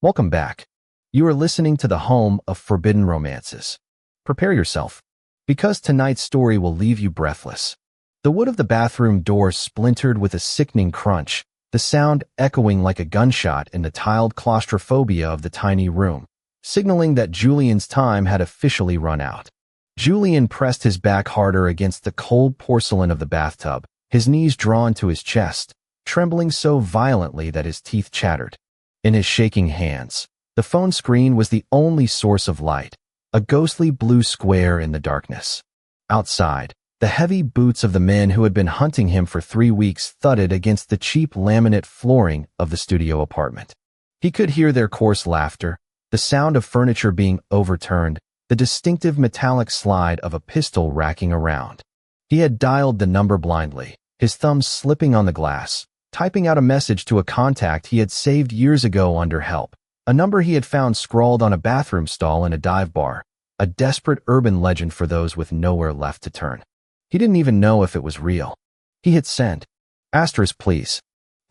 Welcome back. You are listening to the home of forbidden romances. Prepare yourself, because tonight's story will leave you breathless. The wood of the bathroom door splintered with a sickening crunch, the sound echoing like a gunshot in the tiled claustrophobia of the tiny room, signaling that Julian's time had officially run out. Julian pressed his back harder against the cold porcelain of the bathtub, his knees drawn to his chest, trembling so violently that his teeth chattered. In his shaking hands, the phone screen was the only source of light, a ghostly blue square in the darkness. Outside, the heavy boots of the men who had been hunting him for 3 weeks thudded against the cheap laminate flooring of the studio apartment. He could hear their coarse laughter, the sound of furniture being overturned, the distinctive metallic slide of a pistol racking around. He had dialed the number blindly, his thumbs slipping on the glass, typing out a message to a contact he had saved years ago under help, a number he had found scrawled on a bathroom stall in a dive bar, a desperate urban legend for those with nowhere left to turn. He didn't even know if it was real. He hit send. Asterisk, please.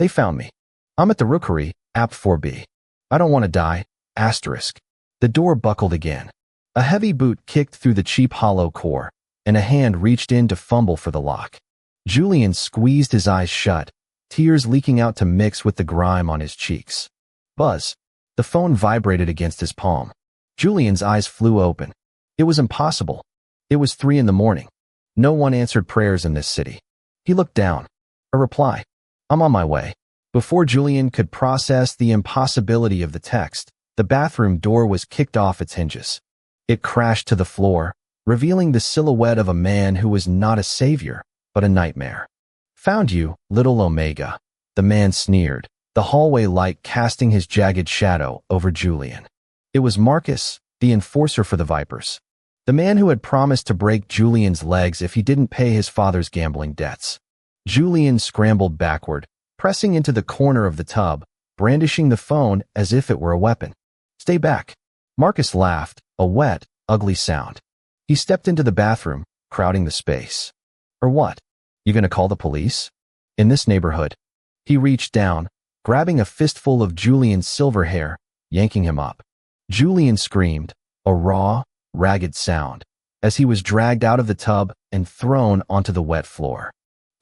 They found me. I'm at the Rookery, app 4B. I don't want to die. Asterisk. The door buckled again. A heavy boot kicked through the cheap hollow core, and a hand reached in to fumble for the lock. Julian squeezed his eyes shut, tears leaking out to mix with the grime on his cheeks. Buzz. The phone vibrated against his palm. Julian's eyes flew open. It was impossible. It was 3 a.m. No one answered prayers in this city. He looked down. A reply. I'm on my way. Before Julian could process the impossibility of the text, the bathroom door was kicked off its hinges. It crashed to the floor, revealing the silhouette of a man who was not a savior, but a nightmare. Found you, little Omega, the man sneered, the hallway light casting his jagged shadow over Julian. It was Marcus, the enforcer for the Vipers, the man who had promised to break Julian's legs if he didn't pay his father's gambling debts. Julian scrambled backward, pressing into the corner of the tub, brandishing the phone as if it were a weapon. Stay back. Marcus laughed, a wet, ugly sound. He stepped into the bathroom, crowding the space. Or what? You gonna call the police? In this neighborhood? He reached down, grabbing a fistful of Julian's silver hair, yanking him up. Julian screamed, a raw, ragged sound, as he was dragged out of the tub and thrown onto the wet floor.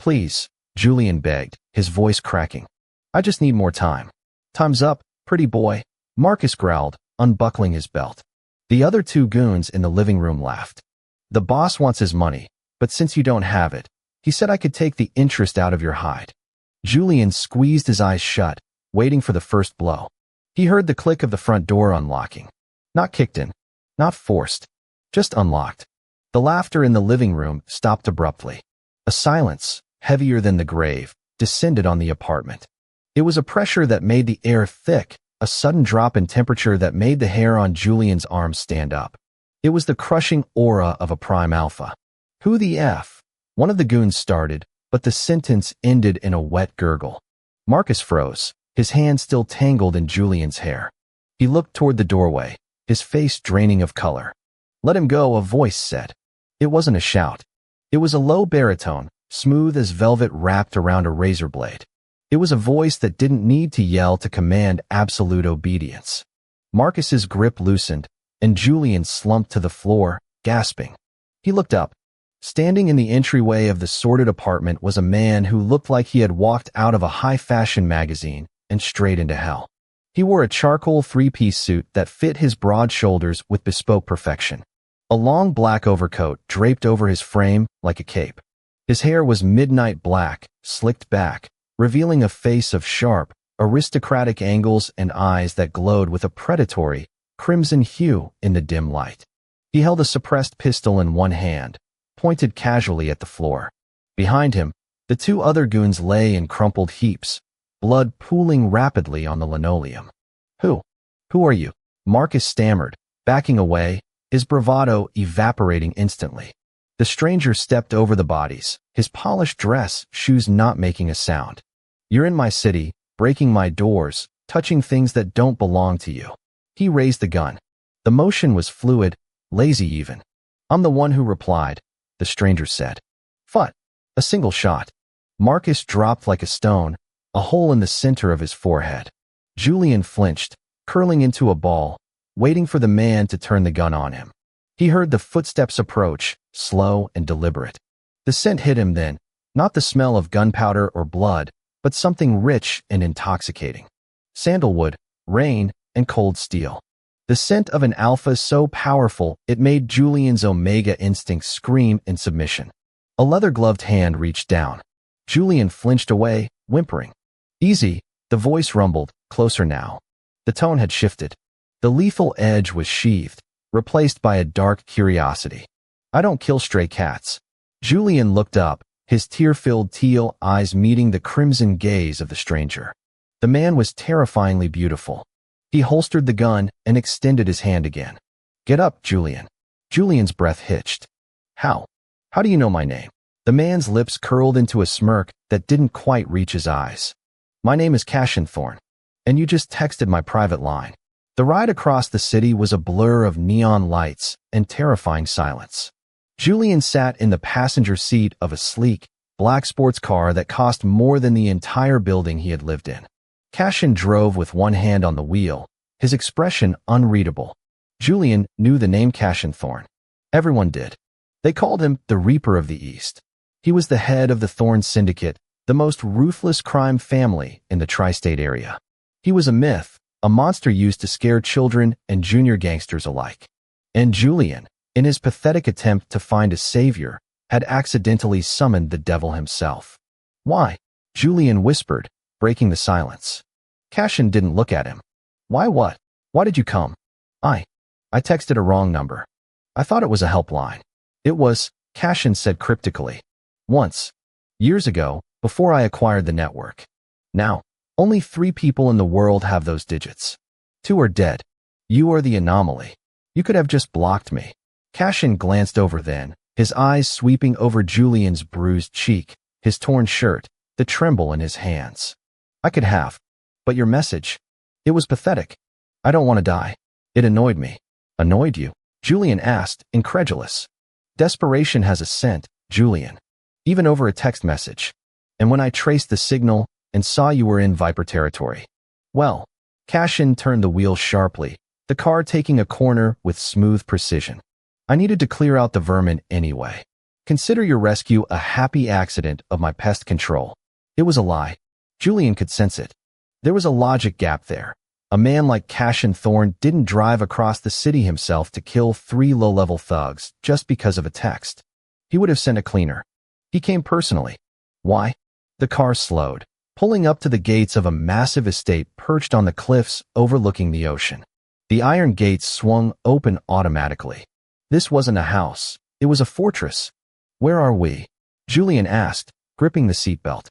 Please, Julian begged, his voice cracking. I just need more time. Time's up, pretty boy, Marcus growled, unbuckling his belt. The other 2 goons in the living room laughed. The boss wants his money, but since you don't have it, he said I could take the interest out of your hide. Julian squeezed his eyes shut, waiting for the first blow. He heard the click of the front door unlocking. Not kicked in. Not forced. Just unlocked. The laughter in the living room stopped abruptly. A silence, heavier than the grave, descended on the apartment. It was a pressure that made the air thick, a sudden drop in temperature that made the hair on Julian's arms stand up. It was the crushing aura of a prime alpha. Who the F? One of the goons started, but the sentence ended in a wet gurgle. Marcus froze, his hand still tangled in Julian's hair. He looked toward the doorway, his face draining of color. Let him go, a voice said. It wasn't a shout. It was a low baritone, smooth as velvet wrapped around a razor blade. It was a voice that didn't need to yell to command absolute obedience. Marcus's grip loosened, and Julian slumped to the floor, gasping. He looked up. Standing in the entryway of the sordid apartment was a man who looked like he had walked out of a high-fashion magazine and straight into hell. He wore a charcoal 3-piece suit that fit his broad shoulders with bespoke perfection. A long black overcoat draped over his frame like a cape. His hair was midnight black, slicked back, revealing a face of sharp, aristocratic angles and eyes that glowed with a predatory, crimson hue in the dim light. He held a suppressed pistol in one hand, pointed casually at the floor. Behind him, the 2 other goons lay in crumpled heaps, blood pooling rapidly on the linoleum. Who are you? Marcus stammered, backing away, his bravado evaporating instantly. The stranger stepped over the bodies, his polished dress, shoes not making a sound. You're in my city, breaking my doors, touching things that don't belong to you. He raised the gun. The motion was fluid, lazy even. I'm the one who replied, the stranger said. Fut. A single shot. Marcus dropped like a stone, a hole in the center of his forehead. Julian flinched, curling into a ball, waiting for the man to turn the gun on him. He heard the footsteps approach, slow and deliberate. The scent hit him then, not the smell of gunpowder or blood, but something rich and intoxicating. Sandalwood, rain, and cold steel. The scent of an alpha so powerful it made Julian's omega instinct scream in submission. A leather-gloved hand reached down. Julian flinched away, whimpering. "Easy," the voice rumbled, closer now. The tone had shifted. The lethal edge was sheathed, replaced by a dark curiosity. "I don't kill stray cats." Julian looked up, his tear-filled teal eyes meeting the crimson gaze of the stranger. The man was terrifyingly beautiful. He holstered the gun and extended his hand again. "Get up, Julian." Julian's breath hitched. How? How do you know my name?" The man's lips curled into a smirk that didn't quite reach his eyes. "My name is Cassian Thorne, and you just texted my private line." The ride across the city was a blur of neon lights and terrifying silence. Julian sat in the passenger seat of a sleek, black sports car that cost more than the entire building he had lived in. Cassian drove with one hand on the wheel, his expression unreadable. Julian knew the name Cassian Thorne. Everyone did. They called him the Reaper of the East. He was the head of the Thorne Syndicate, the most ruthless crime family in the tri-state area. He was a myth, a monster used to scare children and junior gangsters alike. And Julian, in his pathetic attempt to find a savior, had accidentally summoned the devil himself. "Why?" Julian whispered, breaking the silence. Cassian didn't look at him. "Why what? Why did you come?" I texted a wrong number. I thought it was a helpline." "It was," Cassian said cryptically. "Once. Years ago, before I acquired the network. Now, only 3 people in the world have those digits. 2 are dead. You are the anomaly. You could have just blocked me." Cassian glanced over then, his eyes sweeping over Julian's bruised cheek, his torn shirt, the tremble in his hands. "I could have. But your message. It was pathetic. I don't want to die." It annoyed me. "Annoyed you?" Julian asked, incredulous. "Desperation has a scent, Julian. Even over a text message. And when I traced the signal and saw you were in Viper territory." "Well," Cassian turned the wheel sharply, the car taking a corner with smooth precision. "I needed to clear out the vermin anyway. Consider your rescue a happy accident of my pest control." It was a lie. Julian could sense it. There was a logic gap there. A man like Cassian Thorne didn't drive across the city himself to kill 3 low-level thugs just because of a text. He would have sent a cleaner. He came personally. Why? The car slowed, pulling up to the gates of a massive estate perched on the cliffs overlooking the ocean. The iron gates swung open automatically. This wasn't a house. It was a fortress. "Where are we?" Julian asked, gripping the seatbelt.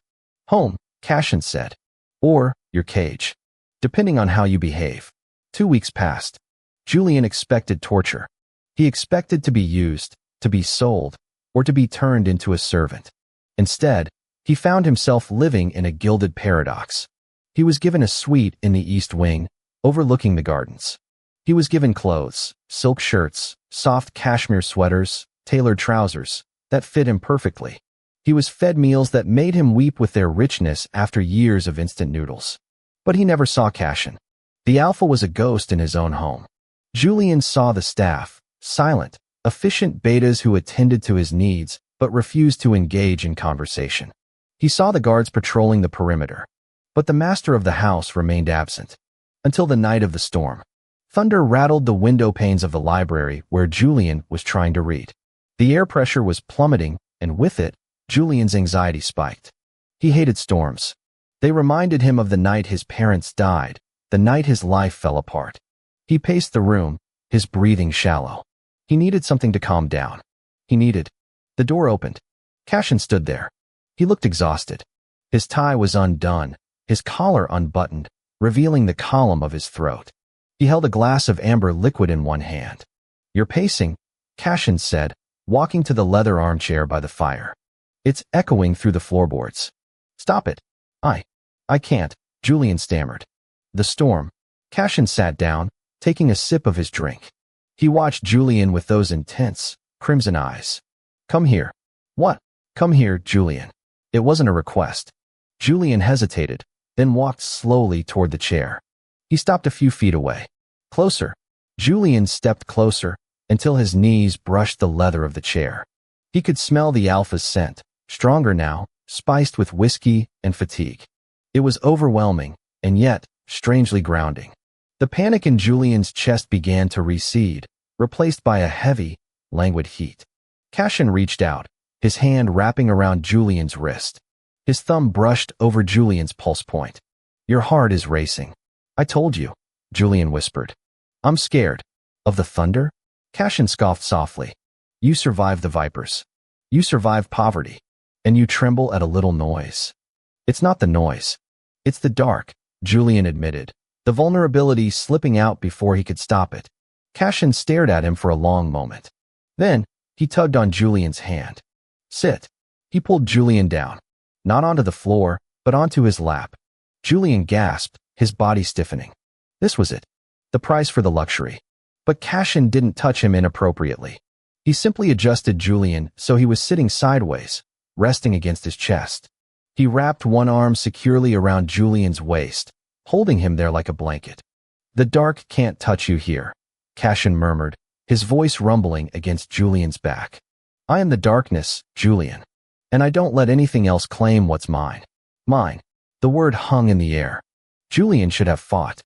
"Home," Cassian said. "Or your cage. Depending on how you behave." 2 weeks passed. Julian expected torture. He expected to be used, to be sold, or to be turned into a servant. Instead, he found himself living in a gilded paradox. He was given a suite in the East Wing, overlooking the gardens. He was given clothes, silk shirts, soft cashmere sweaters, tailored trousers, that fit him perfectly. He was fed meals that made him weep with their richness after years of instant noodles. But he never saw Cassian. The alpha was a ghost in his own home. Julian saw the staff, silent, efficient betas who attended to his needs but refused to engage in conversation. He saw the guards patrolling the perimeter. But the master of the house remained absent. Until the night of the storm. Thunder rattled the window panes of the library where Julian was trying to read. The air pressure was plummeting, and with it, Julian's anxiety spiked. He hated storms. They reminded him of the night his parents died, the night his life fell apart. He paced the room, his breathing shallow. He needed something to calm down. The door opened. Cassian stood there. He looked exhausted. His tie was undone, his collar unbuttoned, revealing the column of his throat. He held a glass of amber liquid in one hand. "You're pacing," Cassian said, walking to the leather armchair by the fire. "It's echoing through the floorboards." "Stop it." I can't," Julian stammered. "The storm." Cassian sat down, taking a sip of his drink. He watched Julian with those intense, crimson eyes. "Come here." "What?" "Come here, Julian." It wasn't a request. Julian hesitated, then walked slowly toward the chair. He stopped a few feet away. Closer. Julian stepped closer until his knees brushed the leather of the chair. He could smell the alpha's scent, stronger now, spiced with whiskey and fatigue. It was overwhelming, and yet strangely grounding. The panic in Julian's chest began to recede, replaced by a heavy, languid heat. Cashin reached out, his hand wrapping around Julian's wrist. His thumb brushed over Julian's pulse point. "Your heart is racing." "I told you," Julian whispered. "I'm scared." "Of the thunder?" Cashin scoffed softly. "You survived the vipers. You survived poverty. And you tremble at a little noise." "It's not the noise. It's the dark," Julian admitted, the vulnerability slipping out before he could stop it. Cashin stared at him for a long moment. Then, he tugged on Julian's hand. "Sit." He pulled Julian down. Not onto the floor, but onto his lap. Julian gasped, his body stiffening. This was it. The price for the luxury. But Cashin didn't touch him inappropriately. He simply adjusted Julian so he was sitting sideways, resting against his chest. He wrapped one arm securely around Julian's waist, holding him there like a blanket. "The dark can't touch you here," Cashin murmured, his voice rumbling against Julian's back. "I am the darkness, Julian. And I don't let anything else claim what's mine." Mine. The word hung in the air. Julian should have fought.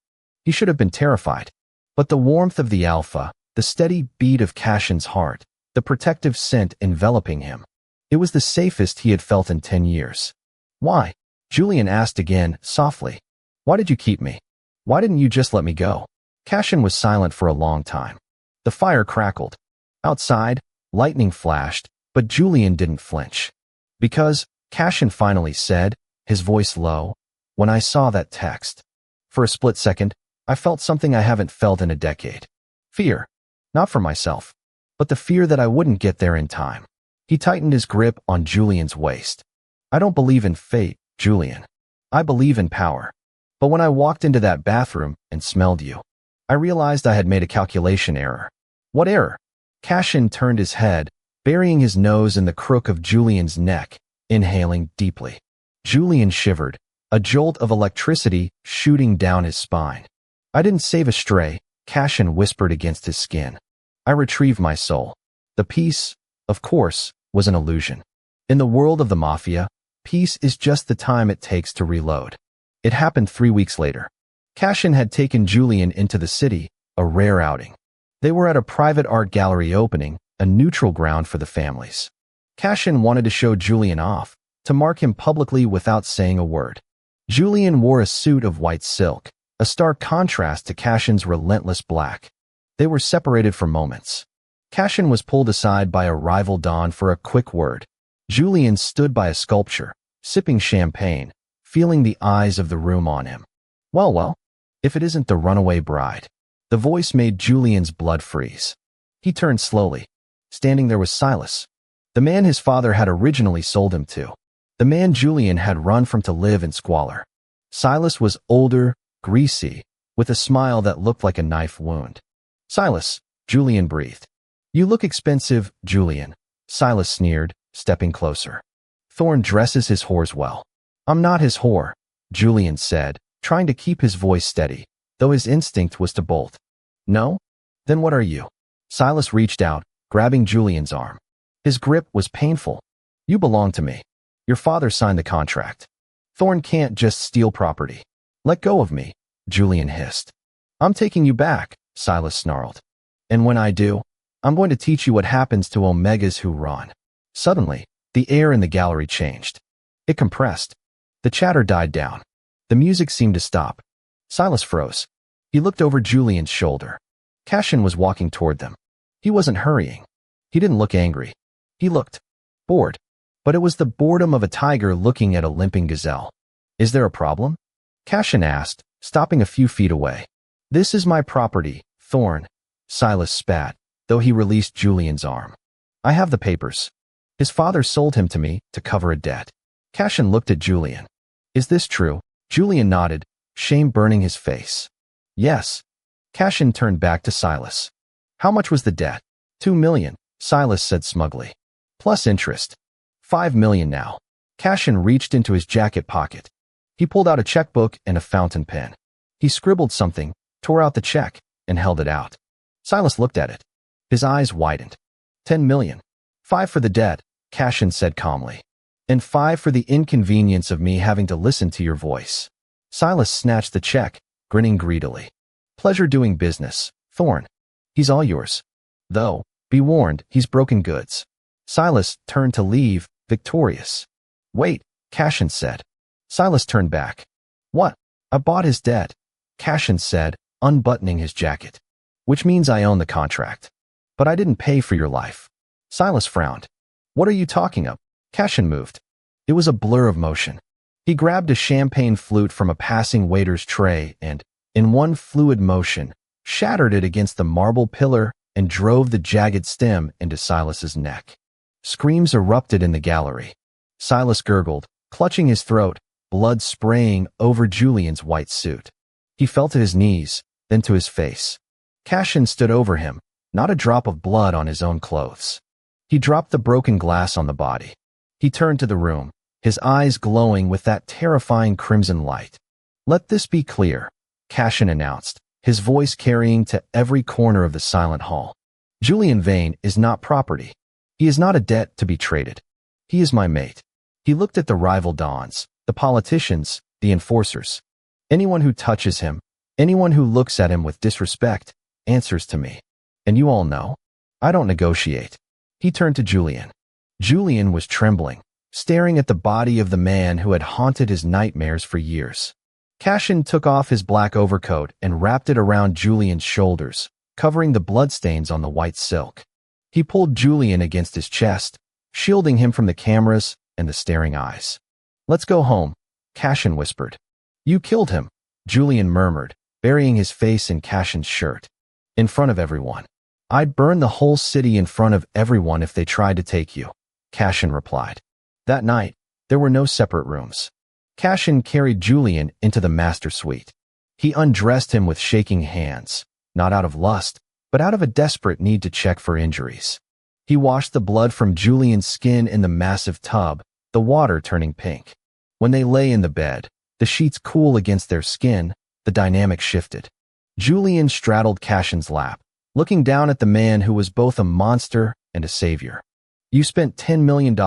He should have been terrified. But the warmth of the alpha, the steady beat of Cashin's heart, the protective scent enveloping him. It was the safest he had felt in 10 years. "Why?" Julian asked again, softly. "Why did you keep me? Why didn't you just let me go?" Cashin was silent for a long time. The fire crackled. Outside, lightning flashed, but Julian didn't flinch. "Because," Cashin finally said, his voice low, "when I saw that text. For a split second, I felt something I haven't felt in a decade. Fear. Not for myself, but the fear that I wouldn't get there in time." He tightened his grip on Julian's waist. "I don't believe in fate, Julian. I believe in power. But when I walked into that bathroom and smelled you, I realized I had made a calculation error." "What error?" Cashin turned his head, burying his nose in the crook of Julian's neck, inhaling deeply. Julian shivered, a jolt of electricity shooting down his spine. "I didn't save a stray," Cashin whispered against his skin. "I retrieved my soul." The peace, of course, was an illusion. In the world of the Mafia, peace is just the time it takes to reload. It happened 3 weeks later. Cashin had taken Julian into the city, a rare outing. They were at a private art gallery opening, a neutral ground for the families. Cashin wanted to show Julian off, to mark him publicly without saying a word. Julian wore a suit of white silk, a stark contrast to Cashin's relentless black. They were separated for moments. Cashin was pulled aside by a rival don for a quick word. Julian stood by a sculpture, sipping champagne, feeling the eyes of the room on him. Well, if it isn't the runaway bride." The voice made Julian's blood freeze. He turned slowly. Standing there was Silas, the man his father had originally sold him to, the man Julian had run from to live in squalor. Silas was older, greasy, with a smile that looked like a knife wound. "Silas," Julian breathed. "You look expensive, Julian," Silas sneered, stepping closer. "Thorn dresses his whores well." "I'm not his whore," Julian said, trying to keep his voice steady, though his instinct was to bolt. "No? Then what are you?" Silas reached out, grabbing Julian's arm. His grip was painful. "You belong to me. Your father signed the contract. Thorn can't just steal property." "Let go of me," Julian hissed. "I'm taking you back," Silas snarled. "And when I do, I'm going to teach you what happens to Omegas who run." Suddenly, the air in the gallery changed. It compressed. The chatter died down. The music seemed to stop. Silas froze. He looked over Julian's shoulder. Cashin was walking toward them. He wasn't hurrying. He didn't look angry. He looked bored. But it was the boredom of a tiger looking at a limping gazelle. "Is there a problem?" Cashin asked, stopping a few feet away. "This is my property, Thorn," Silas spat, though he released Julian's arm. "I have the papers. His father sold him to me to cover a debt." Cashin looked at Julian. "Is this true?" Julian nodded, shame burning his face. "Yes." Cashin turned back to Silas. "How much was the debt?" $2 million, Silas said smugly. "Plus interest. $5 million now." Cashin reached into his jacket pocket. He pulled out a checkbook and a fountain pen. He scribbled something, tore out the check, and held it out. Silas looked at it. His eyes widened. 10 million. 5 for the debt, Cashin said calmly. And 5 for the inconvenience of me having to listen to your voice. Silas snatched the check, grinning greedily. Pleasure doing business, Thorn. He's all yours. Though, be warned, he's broken goods. Silas turned to leave, victorious. Wait, Cashin said. Silas turned back. What? I bought his debt, Cashin said, unbuttoning his jacket. Which means I own the contract. But I didn't pay for your life. Silas frowned. What are you talking of? Cashin moved. It was a blur of motion. He grabbed a champagne flute from a passing waiter's tray and, in one fluid motion, shattered it against the marble pillar and drove the jagged stem into Silas's neck. Screams erupted in the gallery. Silas gurgled, clutching his throat, blood spraying over Julian's white suit. He fell to his knees, then to his face. Cashin stood over him, not a drop of blood on his own clothes. He dropped the broken glass on the body. He turned to the room, his eyes glowing with that terrifying crimson light. Let this be clear, Cashin announced, his voice carrying to every corner of the silent hall. Julian Vane is not property. He is not a debt to be traded. He is my mate. He looked at the rival dons, the politicians, the enforcers. Anyone who touches him, anyone who looks at him with disrespect, answers to me. And you all know, I don't negotiate. He turned to Julian. Julian was trembling, staring at the body of the man who had haunted his nightmares for years. Cashin took off his black overcoat and wrapped it around Julian's shoulders, covering the bloodstains on the white silk. He pulled Julian against his chest, shielding him from the cameras and the staring eyes. Let's go home, Cashin whispered. You killed him, Julian murmured, burying his face in Cashin's shirt. In front of everyone. I'd burn the whole city in front of everyone if they tried to take you, Cashin replied. That night, there were no separate rooms. Cashin carried Julian into the master suite. He undressed him with shaking hands, not out of lust, but out of a desperate need to check for injuries. He washed the blood from Julian's skin in the massive tub, the water turning pink. When they lay in the bed, the sheets cool against their skin, the dynamic shifted. Julian straddled Cashin's lap, looking down at the man who was both a monster and a savior. You spent $10 million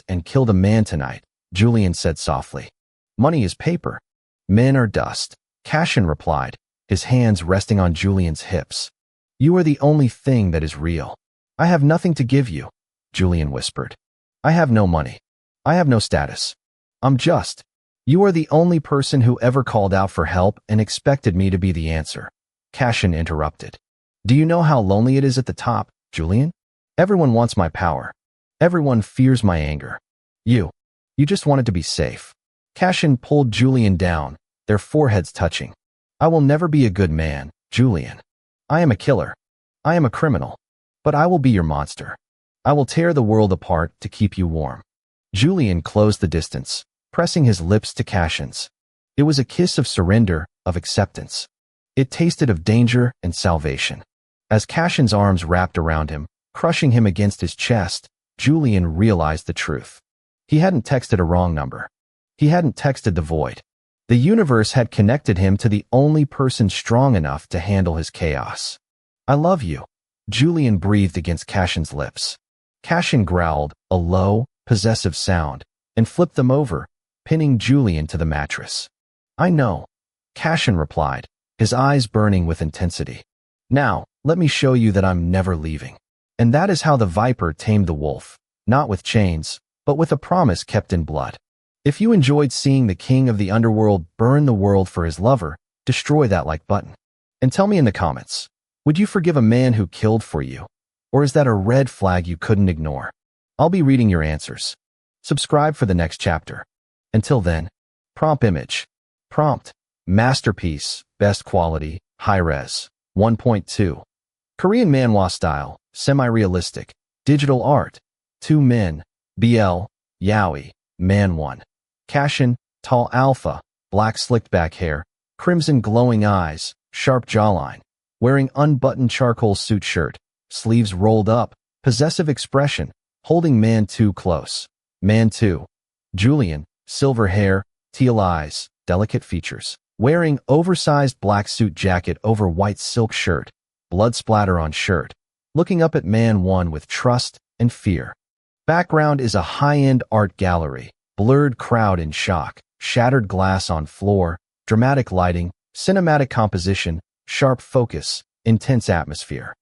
and killed a man tonight, Julian said softly. Money is paper. Men are dust, Cashin replied, his hands resting on Julian's hips. You are the only thing that is real. I have nothing to give you, Julian whispered. I have no money. I have no status. I'm just. You are the only person who ever called out for help and expected me to be the answer. Cashin interrupted. Do you know how lonely it is at the top, Julian? Everyone wants my power. Everyone fears my anger. You just wanted to be safe. Cashin pulled Julian down, their foreheads touching. I will never be a good man, Julian. I am a killer. I am a criminal. But I will be your monster. I will tear the world apart to keep you warm. Julian closed the distance, pressing his lips to Cashin's. It was a kiss of surrender, of acceptance. It tasted of danger and salvation. As Cashin's arms wrapped around him, crushing him against his chest, Julian realized the truth. He hadn't texted a wrong number. He hadn't texted the void. The universe had connected him to the only person strong enough to handle his chaos. I love you, Julian breathed against Cashin's lips. Cashin growled, a low, possessive sound, and flipped them over, pinning Julian to the mattress. I know, Cashin replied, his eyes burning with intensity. Now, let me show you that I'm never leaving. And that is how the viper tamed the wolf, not with chains, but with a promise kept in blood. If you enjoyed seeing the king of the underworld burn the world for his lover, destroy that like button. And tell me in the comments, would you forgive a man who killed for you? Or is that a red flag you couldn't ignore? I'll be reading your answers. Subscribe for the next chapter. Until then, prompt image. Prompt. Masterpiece, best quality, high-res, 1.2. Korean manhwa style, semi-realistic, digital art. 2 men, BL, Yaoi, man 1. Cashin, tall alpha, black slicked back hair, crimson glowing eyes, sharp jawline, wearing unbuttoned charcoal suit shirt, sleeves rolled up, possessive expression, holding man 2 close. Man 2. Julian, silver hair, teal eyes, delicate features. Wearing oversized black suit jacket over white silk shirt, blood splatter on shirt. Looking up at man one with trust and fear. Background is a high-end art gallery, blurred crowd in shock, shattered glass on floor, dramatic lighting, cinematic composition, sharp focus, intense atmosphere.